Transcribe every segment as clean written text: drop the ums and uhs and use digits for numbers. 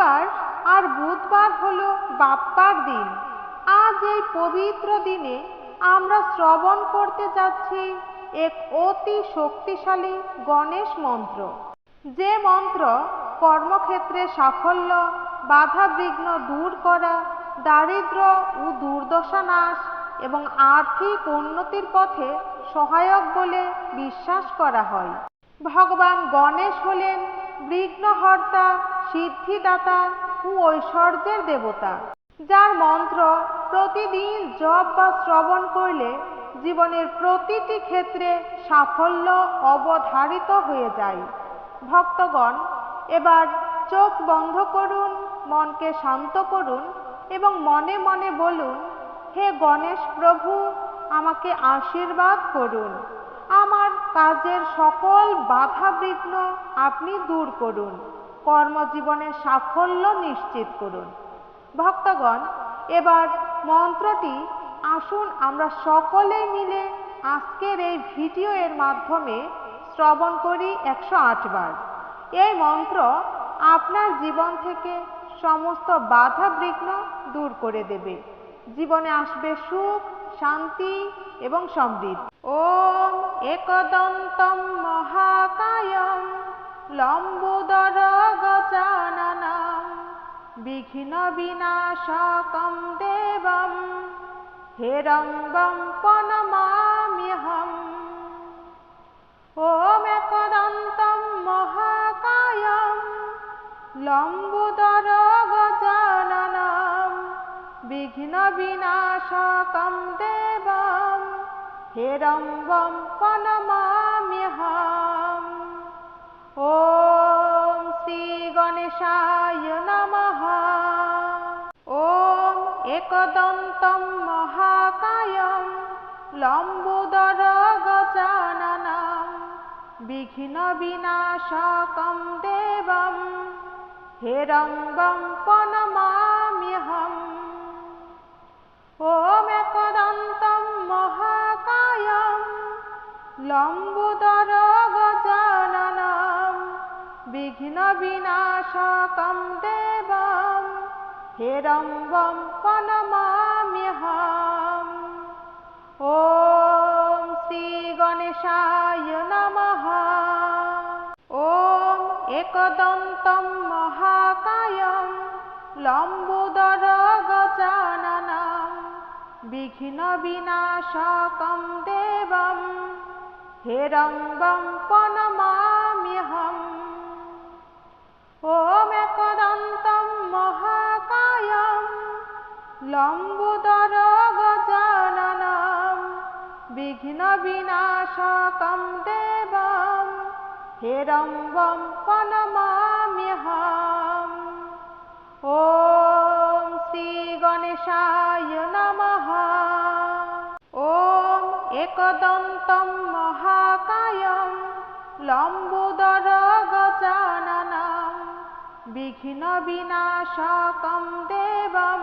মঙ্গলবার আর বুধবার হলো বাপ্পার দিন। আজ এই পবিত্র দিনে আমরা শ্রবণ করতে যাচ্ছি এক অতি শক্তিশালী গণেশ মন্ত্র, যে মন্ত্র কর্মক্ষেত্রে সাফল্য, বাধা বিঘ্ন দূর করা, দারিদ্র ও দুর্দশা নাশ এবং আর্থিক উন্নতির পথে সহায়ক বলে বিশ্বাস করা হয়। ভগবান গণেশ হলেন বিঘ্নহর্তা, সিদ্ধিদাতা ও ঐশ্বর্যের দেবতা, যার মন্ত্র প্রতিদিন জপ বা শ্রবণ করলে জীবনের প্রতিটি ক্ষেত্রে সাফল্য অবধারিত হয়ে যায়। ভক্তগণ, এবার চোখ বন্ধ করুন, মনকে শান্ত করুন এবং মনে মনে বলুন, হে গণেশ প্রভু, আমাকে আশীর্বাদ করুন। আমার কাজের সকল বাধা বিঘ্ন আপনি দূর করুন, কর্মজীবনের সাফল্য নিশ্চিত করুন। ভক্তগণ, এবার মন্ত্রটি আসুন আমরা সকলে মিলে আজকের এই ভিডিও এর মাধ্যমে শ্রবণ করি 108 বার। এই মন্ত্র আপনার জীবন থেকে সমস্ত বাধা বিঘ্ন দূর করে দেবে। জীবনে আসবে সুখ, শান্তি এবং সমৃদ্ধি। ওম একদন্তম মহাকায়ম লম্বোদর গজাননম বিঘ্ন বিনাশকম দেবম হেরম্বম প্রণমাম্যহম। ওম একদন্তম মহাকায়ম লম্বোদর গজাননম বিঘ্ন বিনাশকম দেবম হেরম্বম প্রণমাম্যহম। ওম শ্রী গণেশায় নমঃ। ওম একদন্তম মহাকায়ম লম্বোদর গজাননম বিঘ্ন বিনাশকম দেবম হেরম্বম প্রণমাম্যহম। ওম একদন্তম মহাকায়ম লম্বোদর গজাননম বিঘ্ন বিনাশকম দেবম হেরম্বম প্রণমাম্যহম। ওম শ্রী গণেশায় নমঃ। ওম একদন্তম মহাকায়ম লম্বোদর গজাননম বিঘ্ন বিনাশকম দেবম হেরম্বম প্রণমাম্যহম। ওম একদন্তম মহাকায়ম লম্বোদর গজাননম বিঘ্ন বিনাশকম দেবম হেরম্বম প্রণমাম্যহম। ওম শ্রী গণেশায় নমঃ। ওম একদন্তম মহাকায়ম লম্বোদর গজাননম বিঘ্ন বিনাশকম দেবম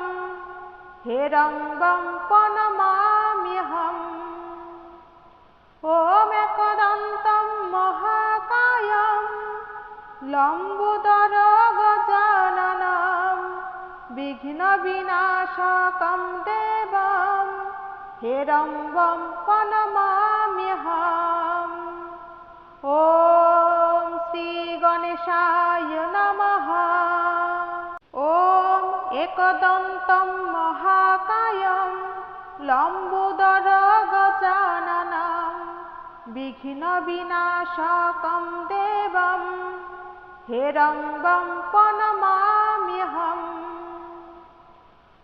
হেরম্বম প্রণমাম্যহম। ওম একদন্তম মহাকায়ম লম্বোদর গজাননম বিঘ্ন বিনাশকম দেবম হেরম্বম প্রণমাম্যহম। ওম শ্রী গণেশায় নমঃ। ওম একদন্তম মহাকায়ম লম্বোদর গজাননম বিঘ্ন বিনাশকম দেবম হেরম্বম প্রণমাম্যহম।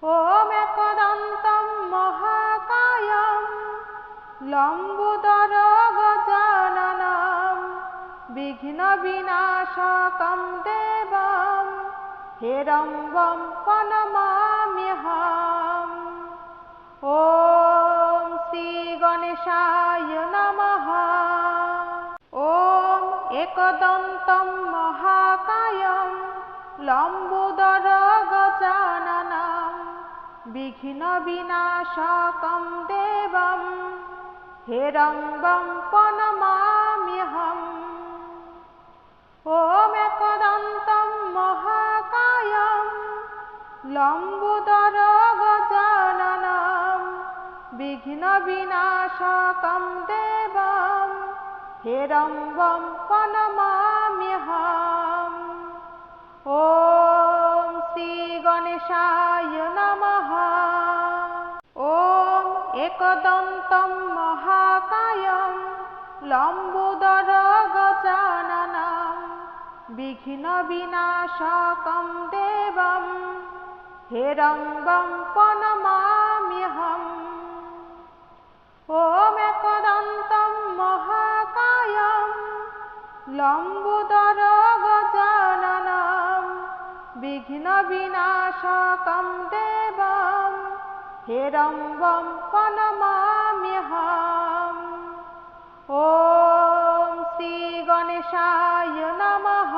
ওম একদন্তম মহাকায়ম লম্বোদর গজাননম বিঘ্ন বিনাশকম দেবম হেরম্বম প্রণমাম্যহম। ওম শ্রী গণেশায় নমঃ। ওম একদন্তম মহাকায়ম লম্বোদর গজাননম বিঘ্ন বিনাশকম দেবম হেরম্বম প্রণমাম্যহম। ওম একদন্তম মহাকায়ম লম্বোদর গজাননম বিঘ্ন বিনাশকম দেবম হেরম্বম প্রণমাম্যহম। ওম শ্রী গণেশায় নমঃ। ওম একদন্তম মহাকায়ম লম্বোদর গজাননম বিঘ্ন বিনাশকম দেবম হেরম্বম প্রণমাম্যহম। ওম একদন্তম মহাকায়ম লম্বোদর গজাননম বিঘ্ন বিনাশকম দেবম হেরম্বম প্রণমাম্যহম। ওম শ্রী গণেশায় নমঃ।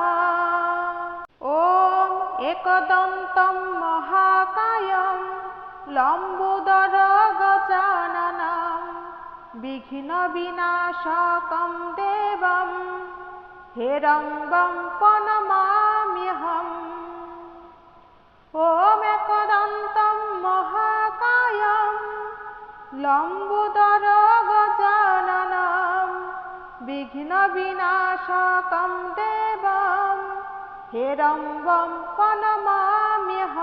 ওম একদন্তম মহাকায়ম লম্বোদর গজাননম বিঘ্ন বিনাশকম দেবম হেরম্বম প্রণমাম্যহম। ওম একদন্তম মহাকায়ম লম্বোদর গজাননম বিঘ্ন বিনাশকম দেবম হেরম্বম প্রণমাম্যহম।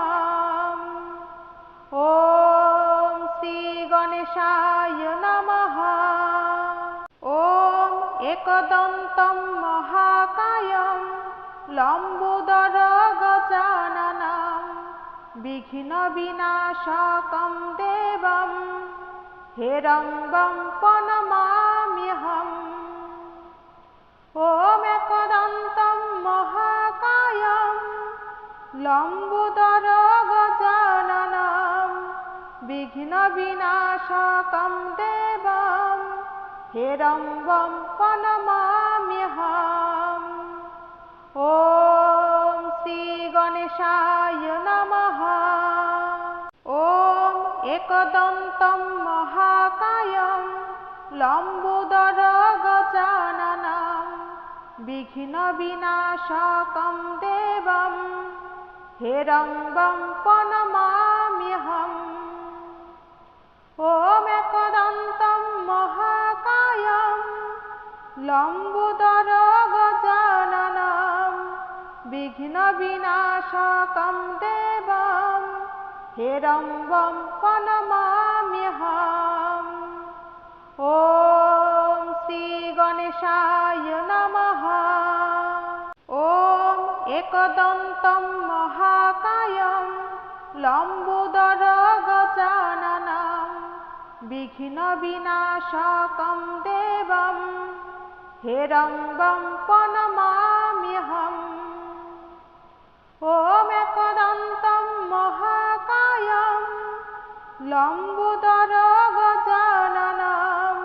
ওম শ্রী গণেশায় নমঃ। ওম একদন্তম মহাকায়ম লম্বোদর গজাননম বিঘ্ন বিনাশকম দেবম হেরম্বম প্রণমাম্যহম। ওম একদন্তম মহাকায়ম লম্বোদর গজাননম বিঘ্ন বিনাশকম দেবম হেরম্বম প্রণমাম্যহম। ওম শ্রী গণেশায় নমঃ। ওম একদন্তম মহাকায়ম লম্বোদর গজাননম বিঘ্ন বিনাশকম দেবম হেরম্বম প্রণমাম্যহম। ওম একদন্তম মহাকায়ম লম্বোদর গজাননম বিঘ্ন বিনাশকম দেবম হেরম্বম প্রণমাম্যহম। ওম শ্রী গণেশায় নমঃ। ওম একদন্তম মহাকায়ম লম্বোদর গজাননম বিঘ্ন বিনাশকম দেবম হেরম্বম প্রণমাম্যহম। ওম একদন্তম মহাকায়ম লম্বোদর গজাননম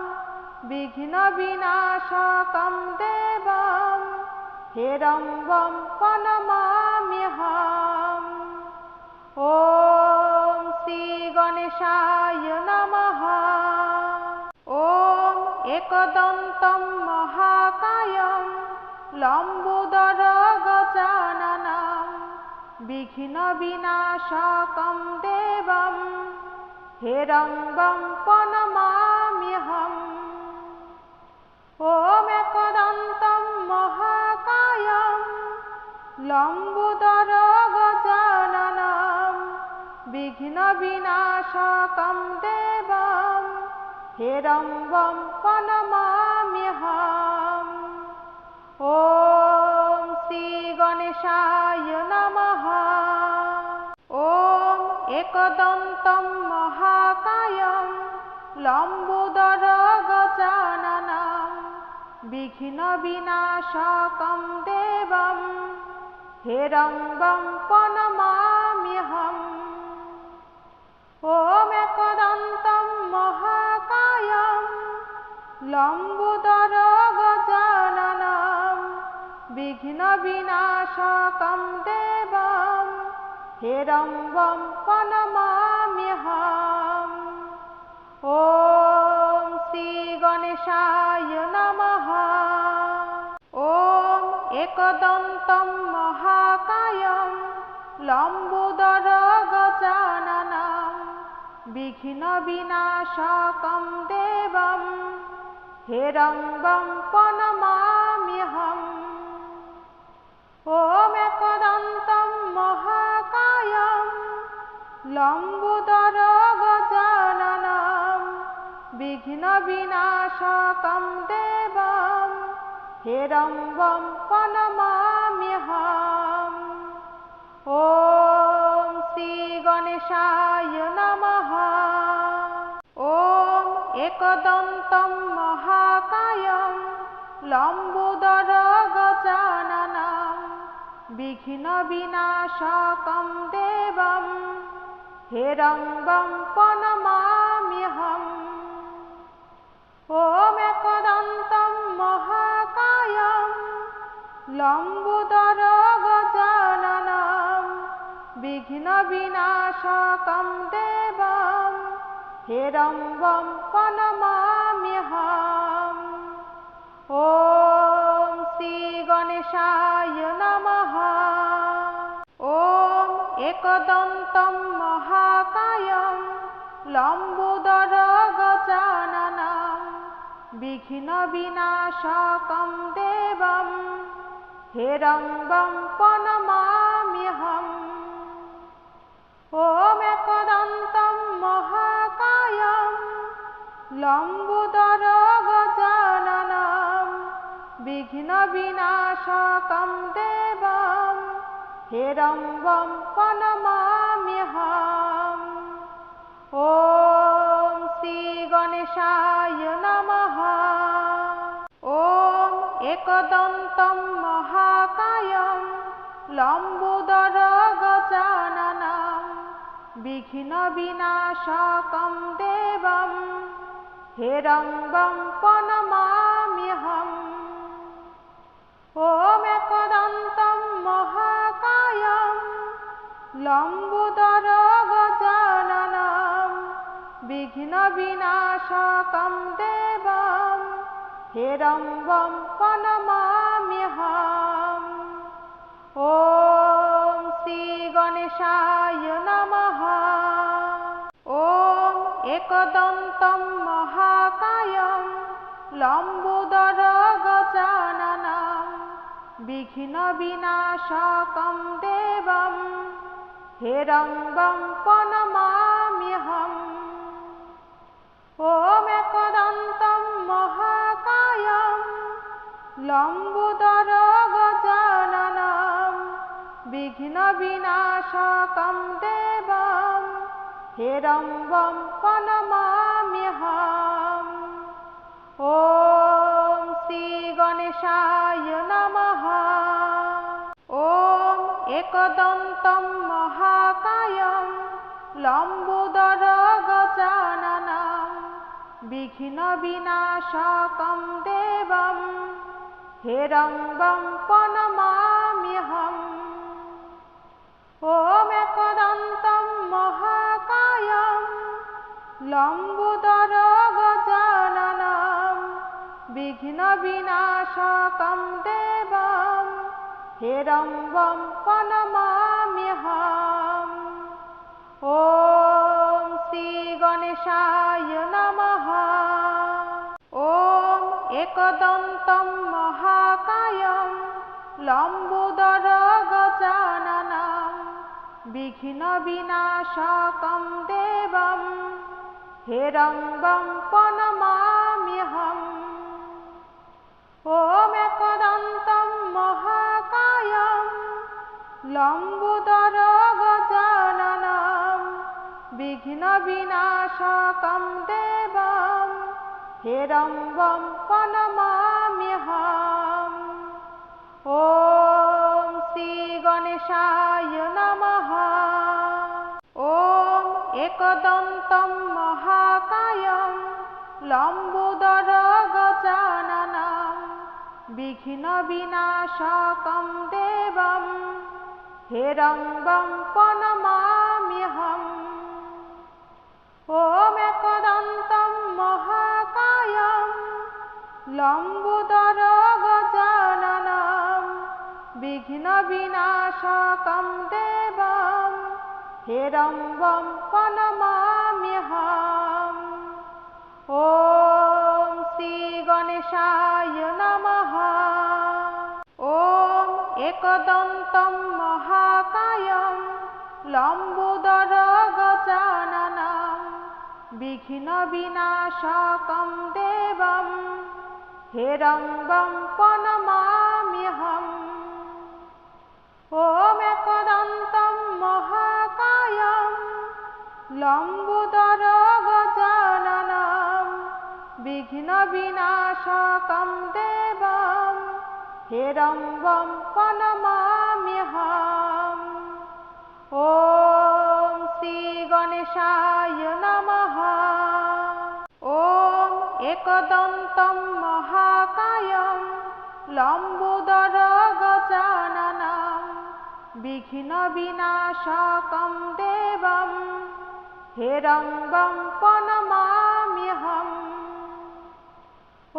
বিঘ্ন বিনাশকম দেবম হেরম্বম প্রণমাম্যহম। ওম শ্রী গণেশায় নমঃ। ওম একদন্তম মহাকায়ম লম্বোদর গজাননম বিঘ্ন বিনাশকম দেবম হেরম্বম প্রণমাম্যহম। ওম একদন্তম মহাকায়ম লম্বোদর গজাননম বিঘ্ন বিনাশকম দেবম হেরম্বম প্রণমাম্যহম। ওম শ্রী গণেশায় নমঃ। ওম একদন্তম মহাকায়ম লম্বোদর গজাননম বিঘ্ন বিনাশকম দেবম হেরম্বম প্রণমাম্যহম। ওম একদন্তম মহাকায়ম লম্বোদর গজাননম বিঘ্ন বিনাশকম দেবম হেরম্বম প্রণমাম্যহম। ওম শ্রী গণেশায় নমঃ। ওম একদন্তম মহাকায়ম লম্বোদর विघ्नविनाशकं देवं हेरम्बं प्रणमाम्यहम्। ॐ एकदन्तं महाकायं लम्बोदरगजाननं विघ्नविनाशकं देवं हेरम्बं प्रणमाम्यहम्। ॐ श्रीगणेशाय नमः। ॐ एकदन्तं महाकायं लम्बोदरगजाननं विघ्नविनाशकं देवं हेरम्बं प्रणमाम्यहम्। ॐ एकदन्तं महाकायं लम्बोदरगजाननं विघ्नविनाशकं देवं हेरम्बं प्रणमाम्यहम्। ॐ श्रीगणेशाय नमः। ॐ एकदन्तं महाकायं लम्बोदरगजाननं विघ्नविनाशकं देवं हेरम्बं प्रणमाम्यहम्। ॐ एकदन्तं महाकायं लम्बोदरगजाननं विघ्नविनाशकं देवं हेरम्बं प्रणमाम्यहम्। ॐ श्रीगणेशाय नमः। ॐ एकदन्तं महाकायं लम्बोदरगजाननं विघ्नविनाशकं देवं हेरम्बं प्रणमाम्यहम्। ॐ एकदन्तं महाकायं लम्बोदरगजाननं विघ्नविनाशकं देवं हेरम्बं प्रणमाम्यहम्। ॐ श्रीगणेशाय नमः। ॐ एकदन्तं महाकायं लम्बोदरगजाननं विघ्नविनाशकं देवं हेरम्बं प्रणमाम्यहम्। ॐ एकदन्तं महाकायं लम्बोदरगजाननं विघ्नविनाशकं देवं हेरम्बं प्रणमाम्यहम्। ॐ श्रीगणेशाय नमः। ॐ एकदन्तं महाकायं लम्बोदरगजाननं विघ्नविनाशकं देवं हेरम्बं प्रणमाम्यहम्। ॐ एकदन्तं महाकायं लम्बोदरगजाननं विघ्नविनाशकं देवं हेरम्बं प्रणमाम्यहम्। ॐ श्रीगणेशाय नमः। ॐ एकदन्तं महाकायं लम्बोदरगजाननं विघ्नविनाशकं देवं हेरम्बं प्रणमाम्यहम्। ॐ एकदन्तं महाकायं लम्बोदरगजाननं विघ्नविनाशकं देवं हेरम्बं प्रणमाम्यहम्। ॐ श्रीगणेशाय नमः। ॐ एकदन्तं महाकायं लम्बोदरगजाननं विघ्नविनाशकं देवं हेरम्बं प्रणमाम्यहम्। ॐ एकदन्तं महाकायं लम्बोदरगजाननं विघ्नविनाशकं देवं हेरम्बं प्रणमाम्यहम्। ॐ श्रीगणेशाय नमः। ॐ एकदन्तं महाकायं लम्बोदरं गजाननं विघ्नविनाशकं देवं हिरण्यं प्रणमाम्यहम्। ॐ एकदन्तं महाकायं लम्बोदरं गजाननं विघ्नविनाशकं देवं हिरण्यं प्रणमाम्यहम्। ॐ श्रीगणेशाय नमः। ॐ एकदन्तं महाकायं लम्बोदरं गजाननं विघ्नविनाशकं देवं हिरण्यं प्रणमाम्यहम्। ॐ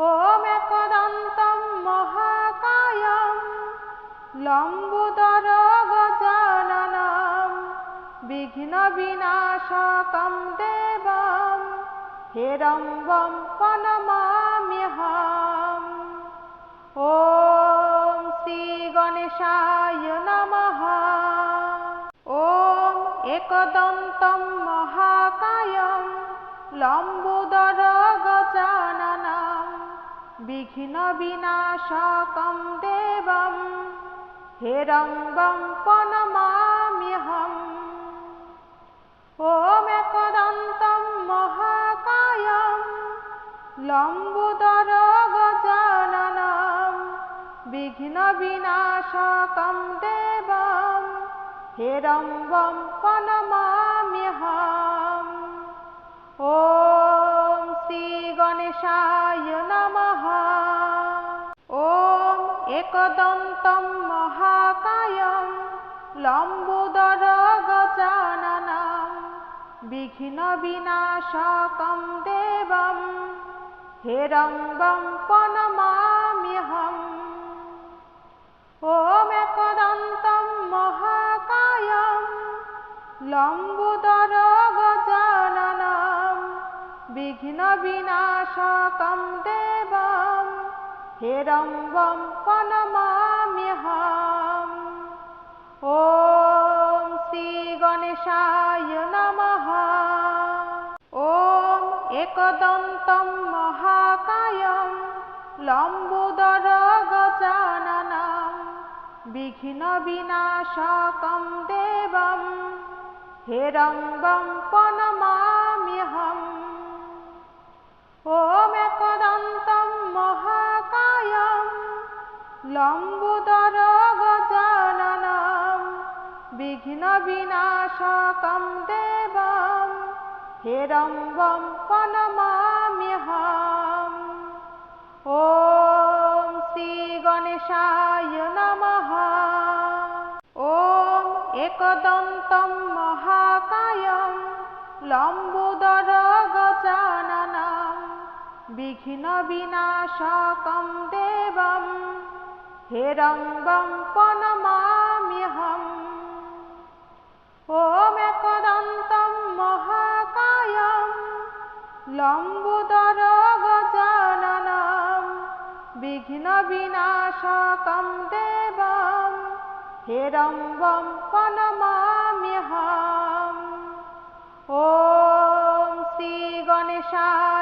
एकदन्तं महाकायं लम्बोदरं गजाननं विघ्नविनाशकं देवं हिरण्यं प्रणमाम्यहम्। ॐ श्रीगणेशाय नमः। ॐ एकदन्तं महाकायं लम्बोदरं गजाननं विघ्नविनाशकं देवं हिरण्यं प्रणमाम्यहम्। ॐ एकदन्तं महाकायं लम्बोदरं गजाननं विघ्नविनाशकं देवं हिरण्यं प्रणमाम्यहम्। ॐ श्रीगणेशाय नमः। ॐ एकदन्तं महाकायं लम्बोदरं गजाननं विघ्नविनाशकं देवं हिरण्यं प्रणमाम्यहम्। ॐ एकदन्तं महाकायं लम्बोदरं गजाननं विघ्नविनाशकं देवं हिरण्यं प्रणमाम्यहम्। ॐ श्रीगणेशाय नमः। ॐ एकदन्तं महाकायं लम्बोदरं गजाननं विघ्नविनाशकं देवं हिरण्यं प्रणमाम्यहम्। ॐ एकदन्तं महाकायं लम्बोदरं गजाननं विघ्नविनाशकं देवं हिरण्यं प्रणमाम्यहम्। ॐ श्रीगणेशाय नमः। ॐ एकदन्तं महाकायं लम्बोदरं गजाननं विघ्नविनाशकं देवं हिरण्यं प्रणमाम्यहम्। ॐ एकदन्तं महाकायं लम्बोदरं गजाननं विघ्नविनाशकं देवं हिरण्यं प्रणमाम्यहम्। ॐ श्रीगणेशाय